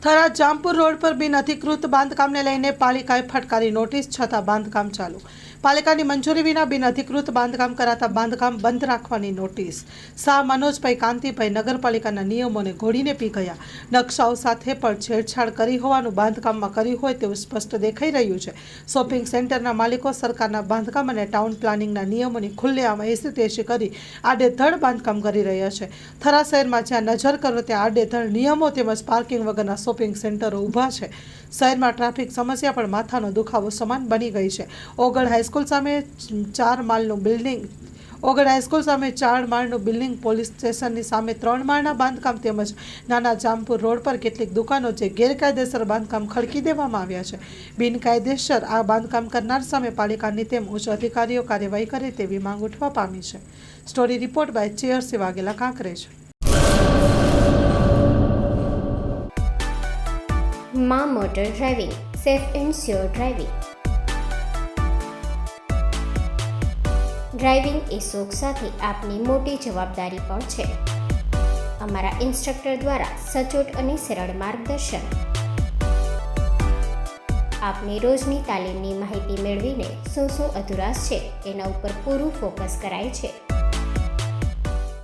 Thara Jampur road પર બિન અધિકૃત બાંધકામને લઈને પાલિકાએ ફટકારી નોટિસ છતાં બાંધકામ ચાલુ. પાલિકાની મંજૂરી વિના બિન અધિકૃત બાંધકામ કરાતા બાંધકામ બંધ રાખવાની નોટિસ. શાહ મનોજભાઈ કાંતિભાઈ નગરપાલિકાના નિયમોને ઘોડીને પી ગયા. નકશાઓ સાથે પણ છેડછાડ કરી હોવાનું બાંધકામમાં કર્યું હોય તેવું સ્પષ્ટ દેખાઈ રહ્યું છે. શોપિંગ સેન્ટરના માલિકો સરકારના બાંધકામ અને ટાઉન પ્લાનિંગના નિયમોની ખુલ્લેઆમ એસી કરી આડેધડ બાંધકામ કરી રહ્યા છે. થરા શહેરમાં જ્યાં નજર કરો ત્યાં આડેધડ નિયમો તેમજ પાર્કિંગ વગરના શોપિંગ સેન્ટરો ઊભા છે. શહેરમાં ટ્રાફિક સમસ્યા પણ માથાનો દુખાવો સમાન બની ગઈ છે. ઓગળ હાઈસ્કૂલ સામે 4 માળનું બિલ્ડિંગ, પોલીસ સ્ટેશનની સામે 3 માળના બાંધકામ તેમજ નાના જામપુર રોડ પર કેટલીક દુકાનો જે ગેરકાયદેસર બાંધકામ ખડકી દેવામાં આવ્યા છે. બિનકાયદેસર આ બાંધકામ કરનાર સામે પાલિકાની તેમ ઉચ્ચ અધિકારીઓ કાર્યવાહી કરે તેવી માંગ ઉઠવા પામી છે. સ્ટોરી રિપોર્ટ બાય ચેયરસી વાઘેલા કાંકરેજ. માં motor driving, safe and sure driving. Driving એ શોખ સાથે આપની મોટી જવાબદારી પણ છે. અમારા ઇન્સ્ટ્રક્ટર દ્વારા સચોટ અને સરળ માર્ગદર્શન. આપની રોજની તાલીમની માહિતી મેળવીને શું અધુરાશ છે એના ઉપર પૂરું ફોકસ કરાય છે.